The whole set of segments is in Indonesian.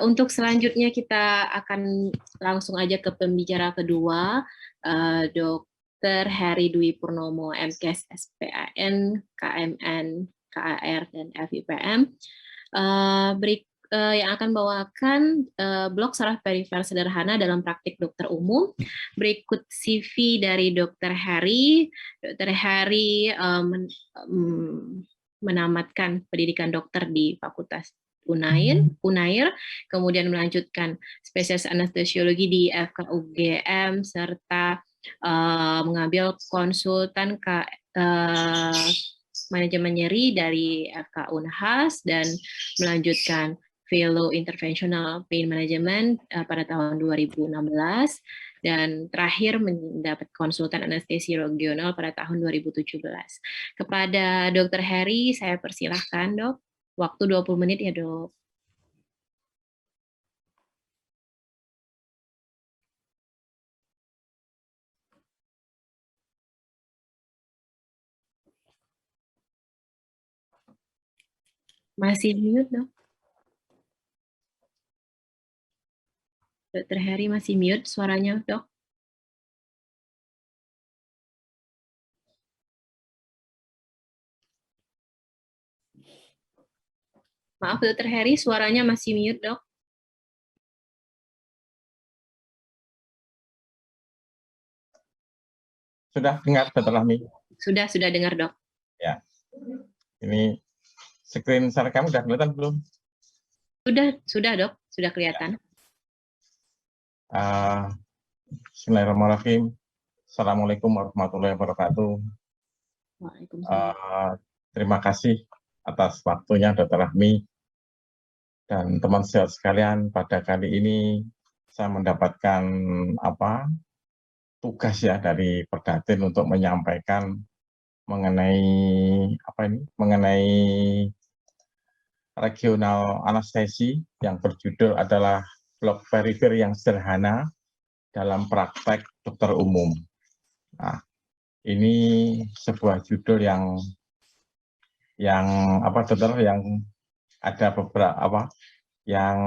Untuk selanjutnya kita akan langsung aja ke pembicara kedua, Dr. Heri Dwi Purnomo, MKes, SPAN, KMN, KAR, dan FIPM. Yang akan bawakan blog saraf perifer sederhana dalam praktik dokter umum. Berikut CV dari Dr. Heri. Dr. Heri menamatkan pendidikan dokter di Fakultas Unair, kemudian melanjutkan spesialis anestesiologi di FKUGM, serta mengambil konsultan manajemen nyeri dari FK Unhas, dan melanjutkan Fellow Interventional Pain Management pada tahun 2016, dan terakhir mendapat konsultan anestesi regional pada tahun 2017. Kepada Dr. Heri, saya persilahkan, Dok. Waktu 20 menit ya, Dok. Masih mute, Dok. Dr. Heri masih mute suaranya, Dok. Maaf, Dr. Heri, suaranya masih mute, Dok. Sudah dengar, Dr. Rahmi? Sudah dengar, Dok. Ya. Ini screen share kamu sudah kelihatan belum? Sudah, Dok. Sudah kelihatan. Bismillahirrahmanirrahim. Assalamualaikum warahmatullahi wabarakatuh. Waalaikumsalam. Terima kasih atas waktunya, Dr. Rahmi. Dan teman sejawat sekalian, pada kali ini saya mendapatkan tugas ya dari Perdatin untuk menyampaikan mengenai regional anestesi yang berjudul adalah blok perifer yang sederhana dalam praktek dokter umum. Nah, ini sebuah judul yang ada beberapa yang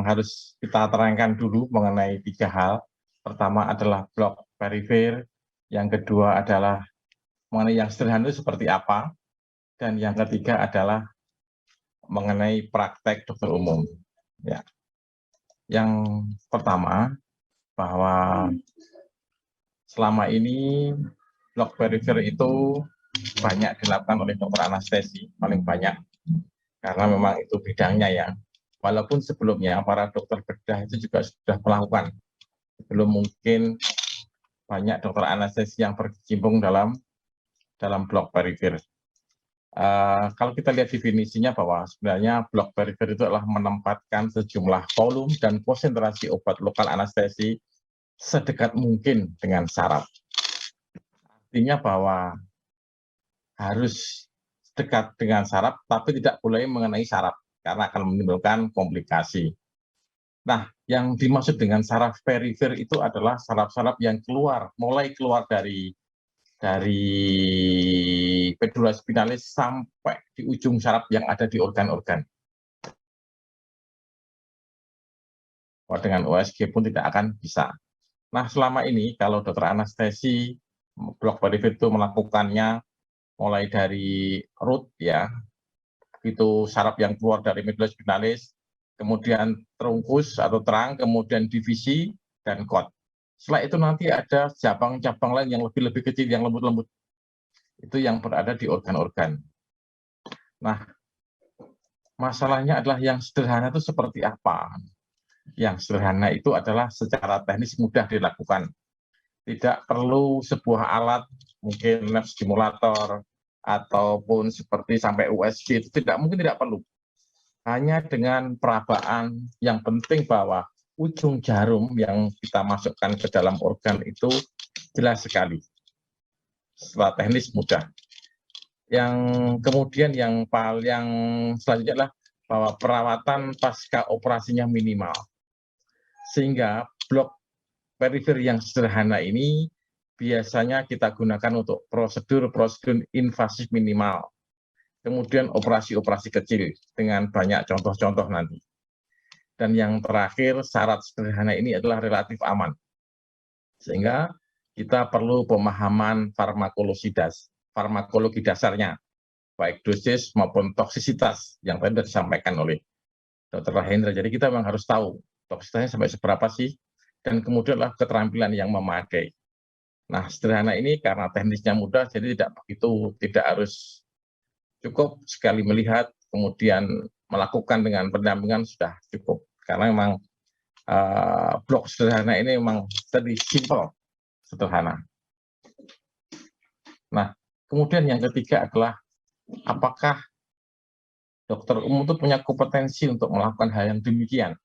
harus kita terangkan dulu mengenai 3 hal. Pertama adalah blok perifer, yang kedua adalah mengenai yang sederhana itu seperti apa, dan yang ketiga adalah mengenai praktek dokter umum. Ya. Yang pertama, bahwa selama ini blok perifer itu banyak dilakukan oleh dokter anestesi, paling banyak, karena memang itu bidangnya ya. Walaupun sebelumnya para dokter bedah itu juga sudah melakukan, belum mungkin banyak dokter anestesi yang berkecimpung dalam blok perifer. Kalau kita lihat definisinya bahwa sebenarnya blok perifer itu adalah menempatkan sejumlah volume dan konsentrasi obat lokal anestesi sedekat mungkin dengan saraf. Artinya bahwa harus dekat dengan saraf, tapi tidak boleh mengenai saraf, karena akan menimbulkan komplikasi. Nah, yang dimaksud dengan saraf perifer itu adalah saraf-saraf yang mulai keluar dari pedula spinalis sampai di ujung saraf yang ada di organ-organ. Dengan USG pun tidak akan bisa. Nah, selama ini kalau dokter anestesi blok perifer itu melakukannya mulai dari root ya, itu saraf yang keluar dari medula spinalis, kemudian trunkus atau terang, kemudian divisi dan cord. Setelah itu nanti ada cabang-cabang lain yang lebih kecil, yang lembut-lembut. Itu yang berada di organ-organ. Nah, masalahnya adalah yang sederhana itu seperti apa? Yang sederhana itu adalah secara teknis mudah dilakukan. Tidak perlu sebuah alat, mungkin nerve stimulator, ataupun seperti sampai USG, itu mungkin tidak perlu. Hanya dengan perabaan, yang penting bahwa ujung jarum yang kita masukkan ke dalam organ itu jelas sekali. Setelah teknis mudah. Yang kemudian yang selanjutnya adalah bahwa perawatan pasca operasinya minimal. Sehingga blok perifer yang sederhana ini biasanya kita gunakan untuk prosedur invasif minimal. Kemudian operasi-operasi kecil dengan banyak contoh-contoh nanti. Dan yang terakhir, syarat sederhana ini adalah relatif aman. Sehingga kita perlu pemahaman farmakologi dasarnya, baik dosis maupun toksisitas yang tadi sudah disampaikan oleh Dr. Rahendra. Jadi kita memang harus tahu toksisitasnya sampai seberapa sih, dan kemudian adalah keterampilan yang memakai. Nah, sederhana ini karena teknisnya mudah, jadi tidak harus, cukup sekali melihat, kemudian melakukan dengan pendampingan sudah cukup. Karena memang blok sederhana ini memang tadi simple, sederhana. Nah, kemudian yang ketiga adalah apakah dokter umum itu punya kompetensi untuk melakukan hal yang demikian.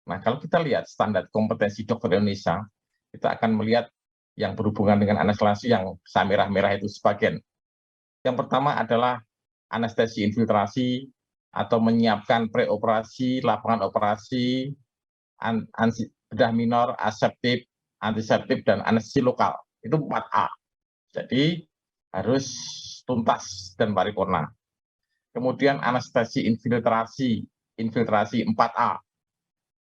Nah, kalau kita lihat standar kompetensi dokter Indonesia, kita akan melihat yang berhubungan dengan anestesi yang merah-merah itu sebagian. Yang pertama adalah anestesi infiltrasi atau menyiapkan preoperasi, lapangan operasi, bedah minor, aseptif, antiseptik, dan anestesi lokal. Itu 4A. Jadi harus tuntas dan paripurna. Kemudian anestesi infiltrasi 4A.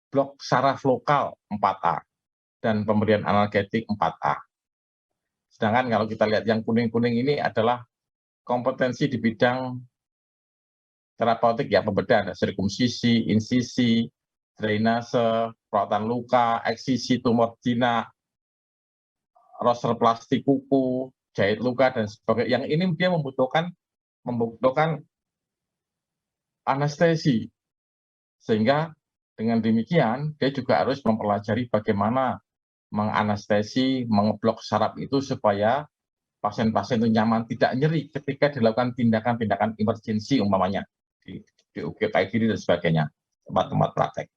Blok saraf lokal 4A. Dan pemberian analgetik 4A. Sedangkan kalau kita lihat yang kuning-kuning ini adalah kompetensi di bidang terapeutik ya, pembedahan, sirkumsisi, insisi, drainase, perawatan luka, eksisi, tumor jinak, roster plastik kuku, jahit luka, dan sebagainya. Yang ini dia membutuhkan anestesi. Sehingga dengan demikian, dia juga harus mempelajari bagaimana menganestesi, mengeblok saraf itu supaya pasien-pasien itu nyaman, tidak nyeri ketika dilakukan tindakan-tindakan emergensi umpamanya di UGD dan sebagainya, tempat-tempat praktek.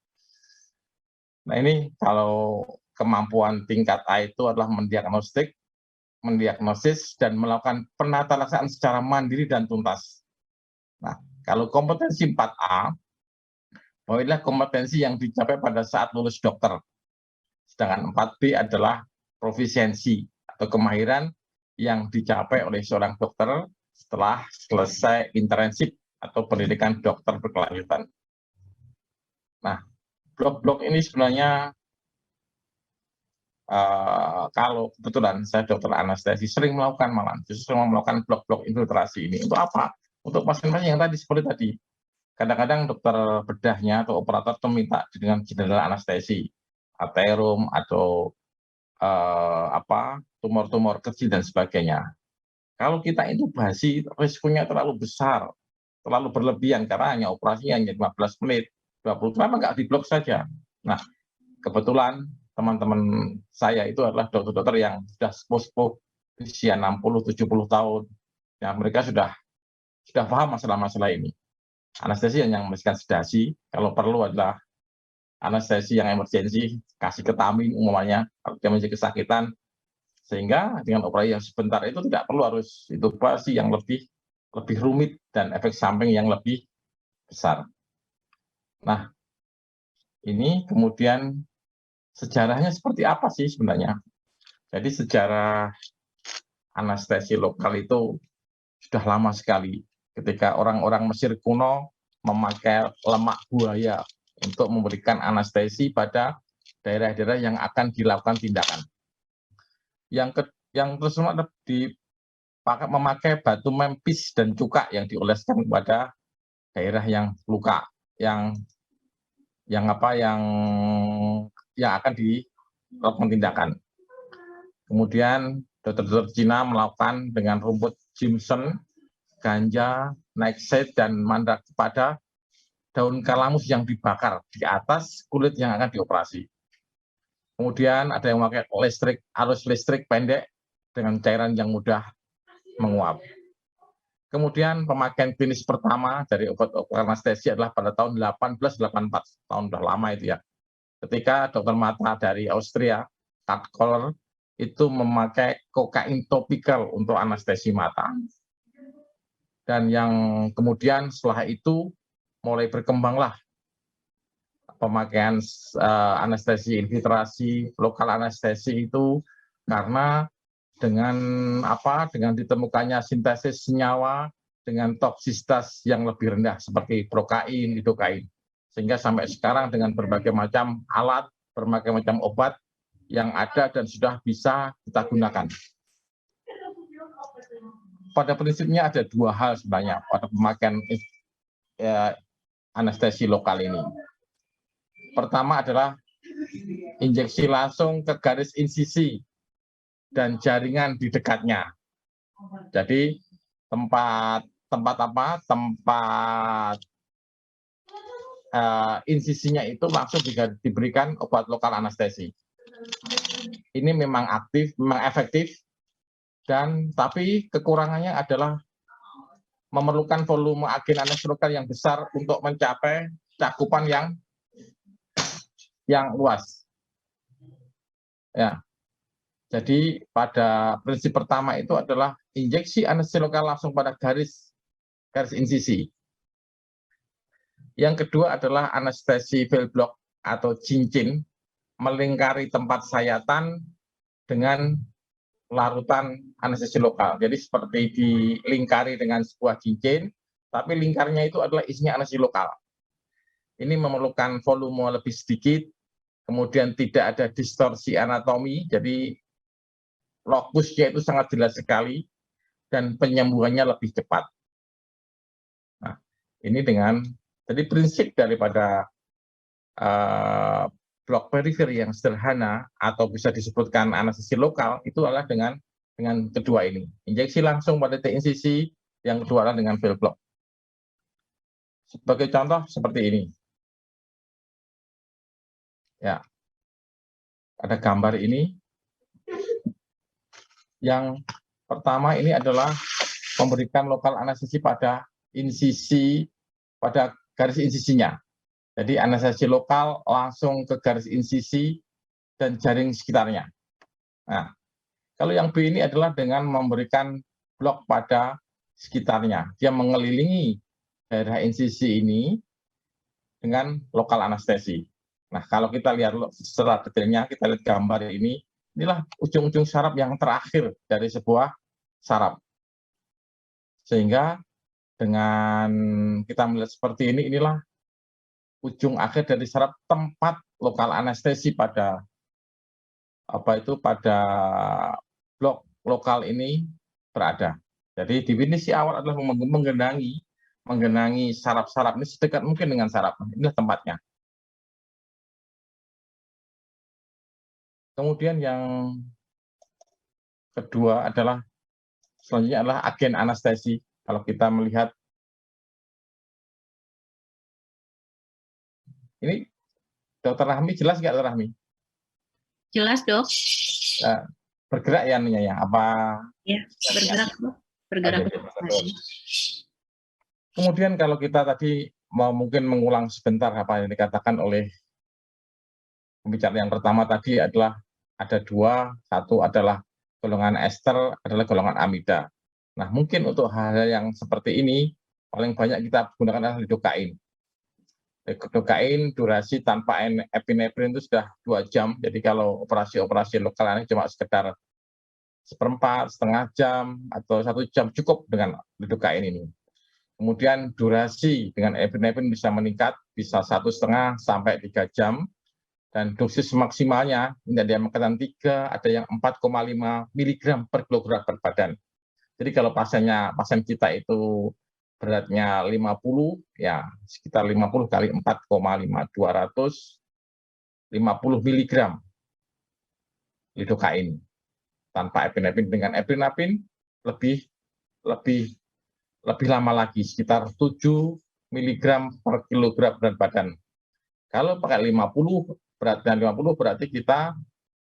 Nah, ini kalau kemampuan tingkat A itu adalah mendiagnosis dan melakukan penata laksanaan secara mandiri dan tuntas. Nah, kalau kompetensi 4A, bahwa inilah kompetensi yang dicapai pada saat lulus dokter. Sedangkan 4B adalah profisiensi atau kemahiran yang dicapai oleh seorang dokter setelah selesai internship atau pendidikan dokter berkelanjutan. Nah, blok-blok ini sebenarnya kalau kebetulan saya dokter anestesi sering melakukan blok-blok infiltrasi ini. Untuk apa? Untuk pasien-pasien yang tadi seperti tadi. Kadang-kadang dokter bedahnya atau operator itu minta dengan general anestesi, aterum atau tumor-tumor kecil dan sebagainya. Kalau kita intubasi, risikonya terlalu besar, terlalu berlebihan karena hanya operasinya hanya 15 menit, 20, kenapa nggak diblok saja? Nah, kebetulan teman-teman saya itu adalah dokter-dokter yang sudah sepuh-sepuh, usia 60-70 tahun. Ya, mereka sudah paham masalah-masalah ini. Anestesi yang memberikan sedasi, kalau perlu adalah anestesi yang emergensi, kasih ketamin umumnya, kalau dia masih kesakitan, sehingga dengan operasi yang sebentar itu tidak perlu harus intubasi yang lebih rumit dan efek samping yang lebih besar. Nah, ini kemudian sejarahnya seperti apa sih sebenarnya? Jadi sejarah anestesi lokal itu sudah lama sekali. Ketika orang-orang Mesir kuno memakai lemak buaya untuk memberikan anestesi pada daerah-daerah yang akan dilakukan tindakan. Yang terus memakai batu mempis dan cuka yang dioleskan kepada daerah yang luka, yang akan dilakukan tindakan. Kemudian dokter-dokter Cina melakukan dengan rumput Jimson, ganja, nightshade, dan mandrake pada daun kalamus yang dibakar di atas kulit yang akan dioperasi. Kemudian ada yang memakai arus listrik pendek dengan cairan yang mudah menguap. Kemudian pemakaian klinis pertama dari obat-obat anestesi adalah pada tahun 1884, tahun sudah lama itu ya. Ketika dokter mata dari Austria, Kattkoller, itu memakai kokain topikal untuk anestesi mata. Dan yang kemudian setelah itu mulai berkembanglah pemakaian anestesi infiltrasi, lokal anestesi itu karena dengan ditemukannya sintesis senyawa dengan toksisitas yang lebih rendah seperti prokain, lidokain. Sehingga sampai sekarang dengan berbagai macam alat, berbagai macam obat yang ada dan sudah bisa kita gunakan. Pada prinsipnya ada dua hal sebenarnya pada pemakaian anestesi lokal ini. Pertama adalah injeksi langsung ke garis insisi dan jaringan di dekatnya. Jadi tempat insisinya itu langsung diberikan obat lokal anestesi. Ini memang aktif, memang efektif, dan tapi kekurangannya adalah memerlukan volume agen anestesi lokal yang besar untuk mencapai cakupan yang luas. Ya. Jadi pada prinsip pertama itu adalah injeksi anestesi lokal langsung pada garis insisi. Yang kedua adalah anestesi veil block atau cincin melingkari tempat sayatan dengan larutan anestesi lokal. Jadi seperti dilingkari dengan sebuah cincin, tapi lingkarnya itu adalah isinya anestesi lokal. Ini memerlukan volume lebih sedikit, kemudian tidak ada distorsi anatomi, jadi lokusnya itu sangat jelas sekali, dan penyembuhannya lebih cepat. Nah, ini jadi prinsip daripada blok perifer yang sederhana atau bisa disebutkan anestesi lokal itu adalah dengan kedua ini, injeksi langsung pada titik insisi, yang kedua adalah dengan veil block. Sebagai contoh seperti ini. Ya. Ada gambar ini. Yang pertama ini adalah memberikan lokal anestesi pada insisi, pada garis insisinya. Jadi anestesi lokal langsung ke garis insisi dan jaring sekitarnya. Nah, kalau yang B ini adalah dengan memberikan blok pada sekitarnya. Dia mengelilingi daerah insisi ini dengan lokal anestesi. Nah, kalau kita lihat secara detailnya, kita lihat gambar ini, inilah ujung-ujung saraf yang terakhir dari sebuah saraf. Sehingga dengan kita melihat seperti ini, inilah ujung akhir dari saraf tempat lokal anestesi pada pada blok lokal ini berada. Jadi definisi awal adalah menggenangi saraf-saraf ini sedekat mungkin dengan saraf. Inilah tempatnya. Kemudian yang kedua adalah selanjutnya adalah agen anestesi. Kalau kita melihat ini, Dr. Rahmi jelas nggak, Dr. Rahmi? Jelas, Dok. Bergerak ya ininya ya? Apa? Ya, bergerak, Dok. Bergerak. Kemudian kalau kita tadi mau mungkin mengulang sebentar apa yang dikatakan oleh pembicara yang pertama tadi adalah ada dua, satu adalah golongan ester, adalah golongan amida. Nah, mungkin untuk hal-hal yang seperti ini, paling banyak kita gunakan adalah lidokain. Lidokain durasi tanpa epinefrin itu sudah 2 jam, jadi kalau operasi-operasi lokal ini cuma sekedar seperempat, setengah jam, atau 1 jam cukup dengan lidokain ini. Kemudian durasi dengan epinefrin bisa meningkat, bisa 1,5 sampai 3 jam, dan dosis maksimalnya ini ada yang mengatakan 3, ada yang 4,5 mg per kilogram berat badan. Jadi kalau pasien kita itu beratnya 50, ya sekitar 50 kali 4,5, 250 mg lidokain. Tanpa epinefrin, dengan epinefrin lebih lama lagi, sekitar 7 mg per kilogram berat badan. Kalau pakai 50, beratnya 50 berarti kita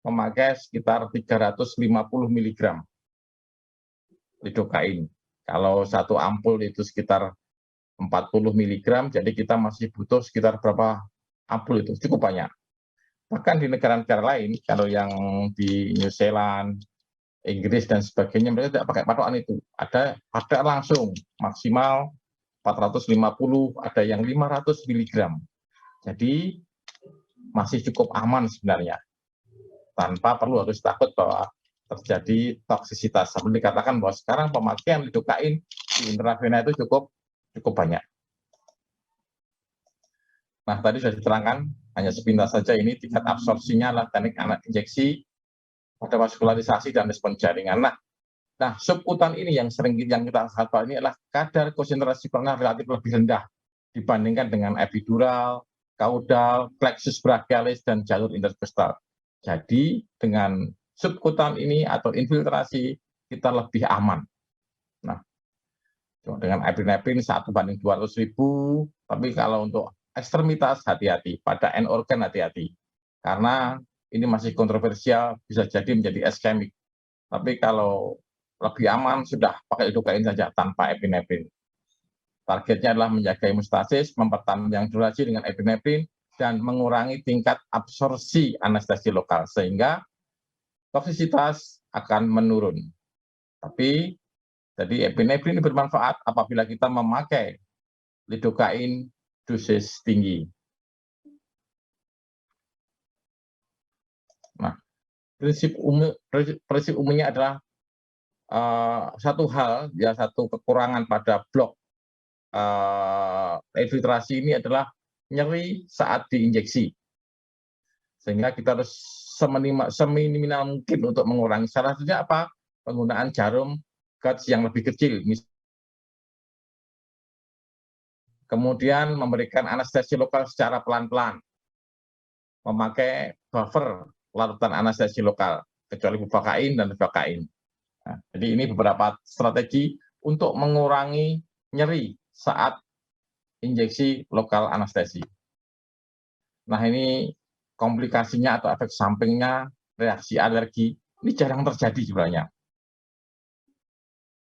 memakai sekitar 350 mg lidokain. Kalau 1 ampul itu sekitar 40 mg, jadi kita masih butuh sekitar berapa ampul itu? Cukup banyak. Bahkan di negara-negara lain, kalau yang di New Zealand, Inggris, dan sebagainya, mereka tidak pakai patokan itu. Ada langsung, maksimal 450, ada yang 500 mg. Jadi masih cukup aman sebenarnya, tanpa perlu harus takut bahwa terjadi toksisitas. Seperti dikatakan bahwa sekarang pemakaian lidokain di intravena itu cukup banyak. Nah, tadi sudah diterangkan, hanya sepintas saja ini tingkat absorpsinya adalah teknik injeksi pada vaskularisasi dan respon jaringan. Nah, subkutan ini yang sering yang kita hafal ini adalah kadar konsentrasi plasma relatif lebih rendah dibandingkan dengan epidural, kaudal, plexus brachialis, dan jalur intercostal. Jadi dengan subkutan ini atau infiltrasi kita lebih aman. Nah, dengan epinefrin 1:200.000, tapi kalau untuk ekstremitas hati-hati, pada end organ hati-hati. Karena ini masih kontroversial, bisa jadi menjadi iskemik. Tapi kalau lebih aman sudah pakai lidocaine saja tanpa epinefrin. Targetnya adalah menjaga hemostasis, mempertahankan durasi dengan epinefrin, dan mengurangi tingkat absorpsi anestesi lokal sehingga toksisitas akan menurun. Tapi jadi epinefrin ini bermanfaat apabila kita memakai lidocaine dosis tinggi. Nah, prinsip umumnya adalah satu hal, ya satu kekurangan pada blok infiltrasi ini adalah nyeri saat diinjeksi. Sehingga kita harus seminimal mungkin untuk mengurangi. Salah satunya apa? Penggunaan jarum guts yang lebih kecil. Kemudian memberikan anestesi lokal secara pelan-pelan. Memakai buffer larutan anestesi lokal, kecuali bufakain dan bufakain. Nah, jadi ini beberapa strategi untuk mengurangi nyeri saat injeksi lokal anestesi. Nah, ini komplikasinya atau efek sampingnya, reaksi alergi, ini jarang terjadi sebenarnya.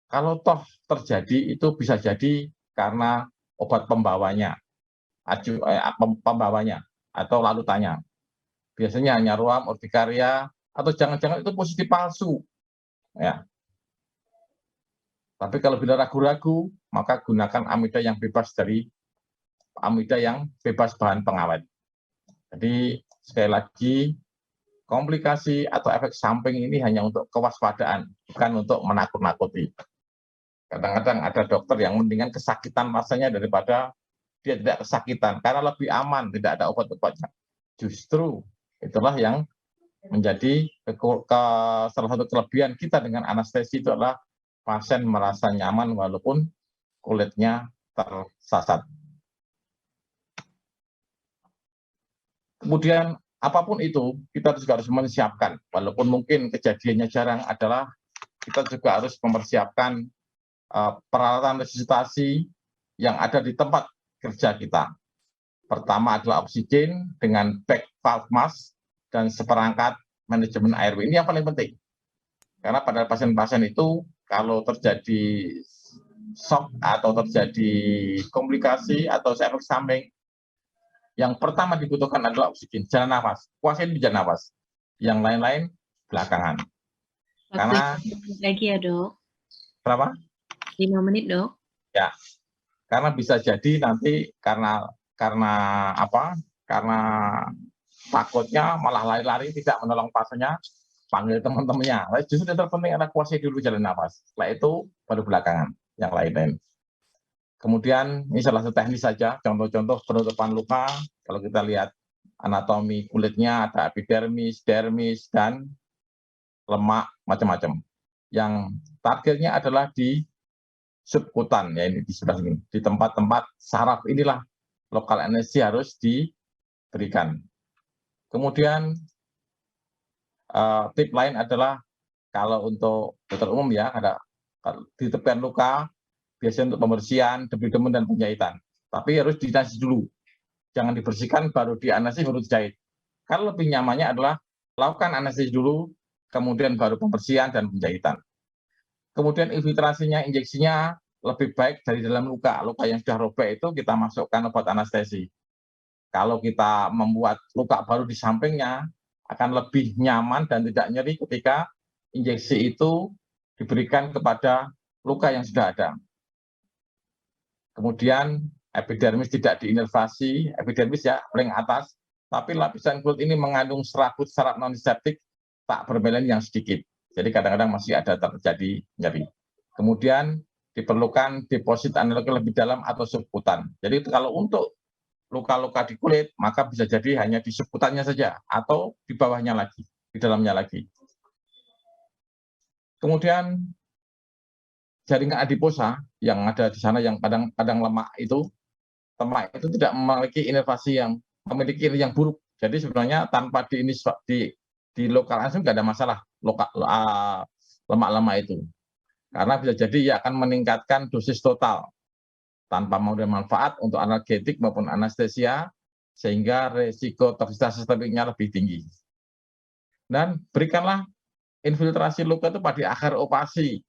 Kalau toh terjadi, itu bisa jadi karena obat pembawanya, atau larutannya. Biasanya hanya ruam, urtikaria, atau jangan-jangan itu positif palsu. Ya. Tapi kalau bila ragu-ragu, maka gunakan amida yang bebas bahan pengawet. Jadi sekali lagi, komplikasi atau efek samping ini hanya untuk kewaspadaan, bukan untuk menakut-nakuti. Kadang-kadang ada dokter yang mendingan kesakitan rasanya daripada dia tidak kesakitan, karena lebih aman, tidak ada obat-obatnya. Justru itulah yang menjadi salah satu kelebihan kita dengan anestesi itu adalah pasien merasa nyaman walaupun kulitnya tersasat. Kemudian apapun itu, kita juga harus menyiapkan, walaupun mungkin kejadiannya jarang, adalah kita juga harus mempersiapkan peralatan resusitasi yang ada di tempat kerja kita. Pertama adalah oksigen dengan back valve mask dan seperangkat manajemen airway. Ini yang paling penting. Karena pada pasien-pasien itu kalau terjadi shock atau terjadi komplikasi atau efek samping, yang pertama dibutuhkan adalah oksigen, jalan nafas. Pasien bisa nafas. Yang lain-lain belakangan. Karena lagi ya, Dok. Berapa? 5 menit, Dok. Ya. Karena bisa jadi nanti karena apa? Karena takutnya malah lari-lari tidak menolong pasiennya, panggil teman-temannya. Justru yang terpenting adalah kuasai dulu jalan nafas. Setelah itu baru belakangan yang lain-lain. Kemudian ini salah satu teknis saja, contoh-contoh penutupan luka. Kalau kita lihat anatomi kulitnya ada epidermis, dermis, dan lemak macam-macam. Yang targetnya adalah di subkutan, ya ini di sebelah sini, di tempat-tempat saraf inilah lokal anestesi harus diberikan. Kemudian tip lain adalah kalau untuk dokter umum ya ada di tepian luka biasanya untuk pembersihan, debu-debu dan penjahitan. Tapi harus dianestesi dulu, jangan dibersihkan baru dianestesi baru dijahit. Kalau lebih nyamannya adalah lakukan anestesi dulu, kemudian baru pembersihan dan penjahitan. Kemudian infiltrasinya, injeksinya lebih baik dari dalam luka. Luka yang sudah robek itu kita masukkan obat anestesi. Kalau kita membuat luka baru di sampingnya, akan lebih nyaman dan tidak nyeri ketika injeksi itu diberikan kepada luka yang sudah ada. Kemudian epidermis tidak diinervasi, epidermis ya paling atas, tapi lapisan kulit ini mengandung serabut saraf non-septik tak bermelanin yang sedikit. Jadi kadang-kadang masih ada terjadi nyeri. Kemudian diperlukan deposit analog lebih dalam atau subkutan. Jadi kalau untuk luka-luka di kulit, maka bisa jadi hanya di seputarnya saja atau di bawahnya lagi, di dalamnya lagi. Kemudian jaringan adiposa yang ada di sana yang kadang lemak itu tidak memiliki inovasi yang yang buruk. Jadi sebenarnya tanpa di lokal langsung nggak ada masalah lemak-lemak itu. Karena bisa jadi ia akan meningkatkan dosis total tanpa memberi manfaat untuk analgetik maupun anestesia, sehingga resiko toksisitas sistemiknya lebih tinggi. Dan berikanlah infiltrasi luka itu pada akhir operasi,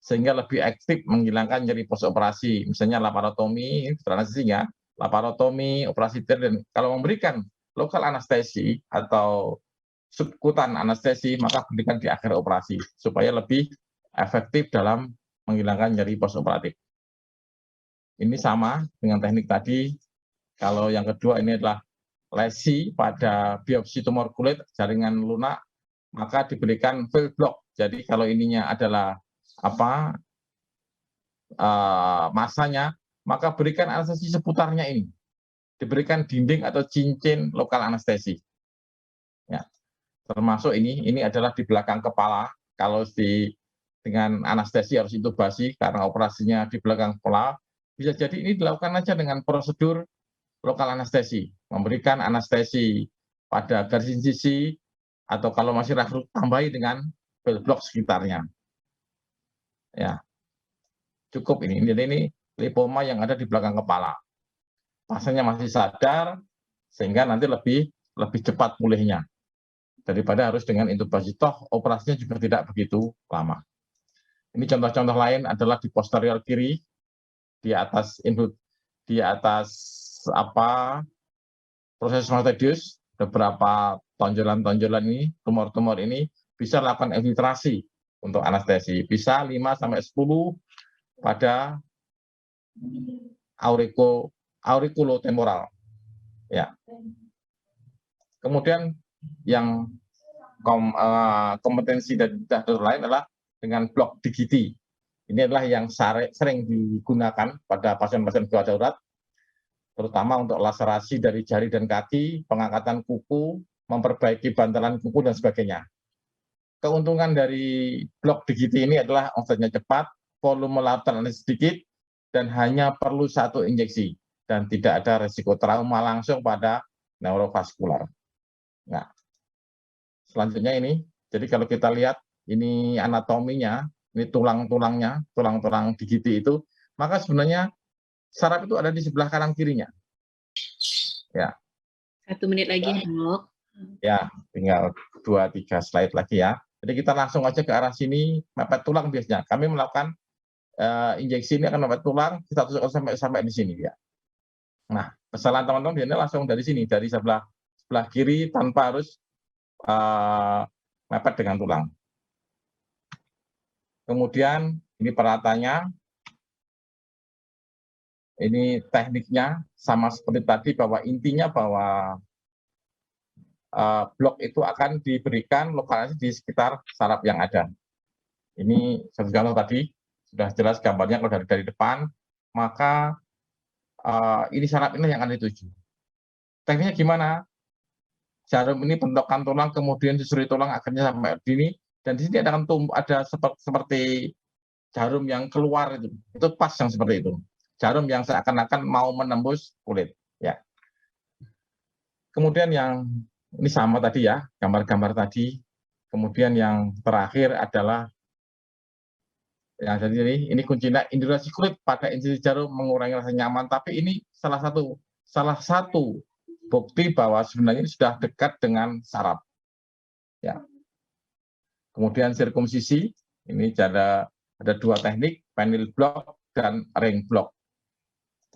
sehingga lebih aktif menghilangkan nyeri postoperasi. Misalnya laparotomi, anestesinya, laparotomi, operasi TIR, dan kalau memberikan lokal anestesi atau subkutan anestesi, maka berikan di akhir operasi, supaya lebih efektif dalam menghilangkan nyeri postoperatif. Ini sama dengan teknik tadi. Kalau yang kedua ini adalah lesi pada biopsi tumor kulit jaringan lunak, maka diberikan fill block. Jadi kalau ininya adalah masanya, maka berikan anestesi seputarnya ini. Diberikan dinding atau cincin lokal anestesi. Ya. Termasuk ini adalah di belakang kepala. Kalau dengan anestesi harus intubasi karena operasinya di belakang kepala. Bisa jadi ini dilakukan aja dengan prosedur lokal anestesi, memberikan anestesi pada garis sisi, atau kalau masih ragu tambahi dengan bel block sekitarnya. Ya, cukup ini. Jadi ini lipoma yang ada di belakang kepala. Pasiennya masih sadar, sehingga nanti lebih cepat pulihnya daripada harus dengan intubasi. Toh operasinya juga tidak begitu lama. Ini contoh-contoh lain adalah di posterior kiri, di atas proses matedius, beberapa tonjolan-tonjolan ini, tumor-tumor ini bisa lakukan infiltrasi untuk anestesi. Bisa 5-10 pada aurikulotemporal. Ya. Kemudian yang kompetensi dan dokter lain adalah dengan blok digiti. Ini adalah yang sering digunakan pada pasien-pasien gawat darurat, terutama untuk laserasi dari jari dan kaki, pengangkatan kuku, memperbaiki bantalan kuku, dan sebagainya. Keuntungan dari blok digiti ini adalah onsetnya cepat, volume larutan sedikit, dan hanya perlu 1 injeksi, dan tidak ada resiko trauma langsung pada neurovaskular. Nah, selanjutnya ini, jadi kalau kita lihat ini anatominya, ini tulang-tulangnya, tulang-tulang digiti itu, maka sebenarnya saraf itu ada di sebelah kanan kirinya. Ya. 1 menit lagi, Dok. Ya, tinggal 2-3 slide lagi ya. Jadi kita langsung aja ke arah sini, mepet tulang biasanya. Kami melakukan injeksi ini akan mepet tulang, kita tusuk sampai di sini ya. Nah, kesalahan teman-teman biasanya langsung dari sini, dari sebelah kiri tanpa harus mepet dengan tulang. Kemudian ini peratannya, ini tekniknya sama seperti tadi, bahwa intinya bahwa blok itu akan diberikan lokalisasi di sekitar saraf yang ada. Ini satu contoh tadi, sudah jelas gambarnya kalau dari depan, maka ini saraf ini yang akan dituju. Tekniknya gimana? Jarum ini bentukkan tulang, kemudian susuri tulang akhirnya sampai sini, dan di sini ada seperti jarum yang keluar itu pas yang seperti itu. Jarum yang seakan-akan mau menembus kulit. Ya. Kemudian yang ini sama tadi ya, gambar-gambar tadi. Kemudian yang terakhir adalah yang jadi ini kuncinya indikasi kulit pada insisi jarum mengurangi rasa nyaman. Tapi ini salah satu bukti bahwa sebenarnya sudah dekat dengan saraf. Ya. Kemudian sirkumsisi, ini ada 2 teknik, penil block dan ring block.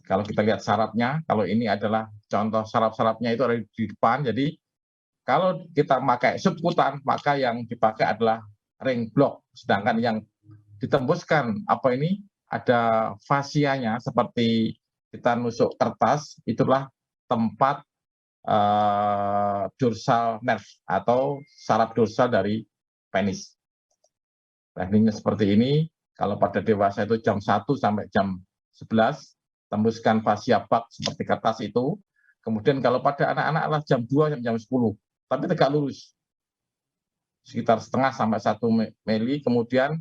Kalau kita lihat sarafnya, kalau ini adalah contoh saraf-sarafnya itu ada di depan, jadi kalau kita pakai subkutan, maka yang dipakai adalah ring block, sedangkan yang ditembuskan ada fasianya seperti kita nusuk kertas, itulah tempat dorsal nerve atau saraf dorsal dari penis. Tekniknya seperti ini. Kalau pada dewasa itu jam 1 sampai jam 11, tembuskan fascia bak seperti kertas itu. Kemudian kalau pada anak-anak adalah jam 2 sampai jam 10, tapi tegak lurus. Sekitar setengah sampai 1 mili, kemudian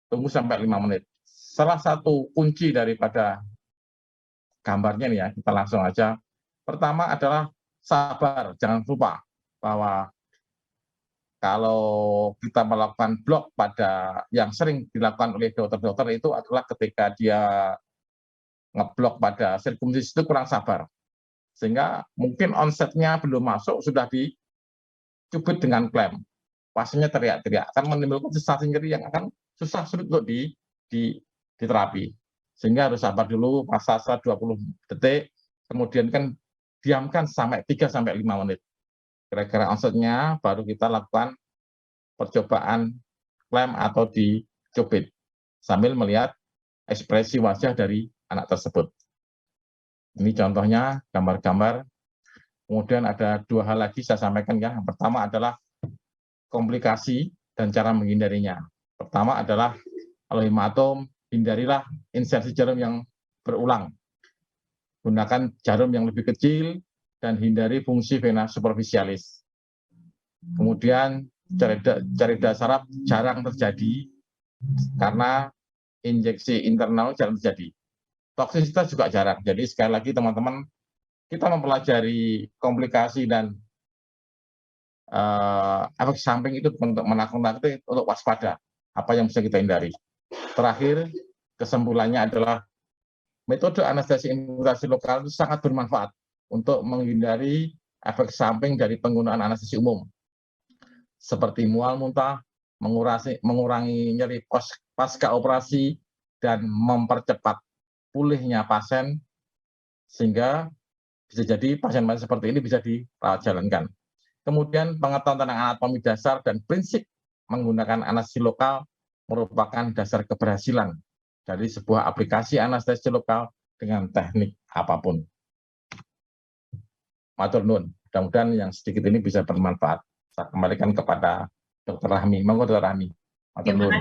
tunggu sampai 5 menit. Salah satu kunci daripada gambarnya nih ya, kita langsung aja. Pertama adalah sabar, jangan lupa bahwa kalau kita melakukan blok pada yang sering dilakukan oleh dokter-dokter itu adalah ketika dia ngeblok pada sirkumsisi itu kurang sabar. Sehingga mungkin onsetnya belum masuk, sudah dicubit dengan klem. Pasiennya teriak-teriak, akan menimbulkan sensasi nyeri yang akan susah sulit untuk diterapi. Sehingga harus sabar dulu, massase 20 detik, kemudian kan diamkan sampai 3 sampai 5 menit. Kira-kira onsetnya baru kita lakukan percobaan klem atau dicubit sambil melihat ekspresi wajah dari anak tersebut. Ini contohnya gambar-gambar. Kemudian ada 2 hal lagi saya sampaikan ya. Yang pertama adalah komplikasi dan cara menghindarinya. Pertama adalah kalau hematom, hindarilah insersi jarum yang berulang. Gunakan jarum yang lebih kecil dan hindari fungsi vena superficialis. Kemudian carida saraf jarang terjadi karena injeksi internal jarang terjadi. Toksisitas juga jarang. Jadi sekali lagi teman-teman, kita mempelajari komplikasi dan efek samping itu untuk menakut-nakuti, untuk waspada apa yang bisa kita hindari. Terakhir, kesimpulannya adalah metode anestesi imunisasi lokal itu sangat bermanfaat untuk menghindari efek samping dari penggunaan anestesi umum seperti mual muntah, mengurangi nyeri pasca operasi, dan mempercepat pulihnya pasien sehingga bisa jadi pasien-pasien seperti ini bisa dijalankan. Kemudian pengetahuan tentang anatomi dasar dan prinsip menggunakan anestesi lokal merupakan dasar keberhasilan dari sebuah aplikasi anestesi lokal dengan teknik apapun. Matur nuwun. Mudah-mudahan yang sedikit ini bisa bermanfaat. Saya kembalikan kepada Dr. Rahmi. Monggo Dr. Rahmi. Matur nuwun.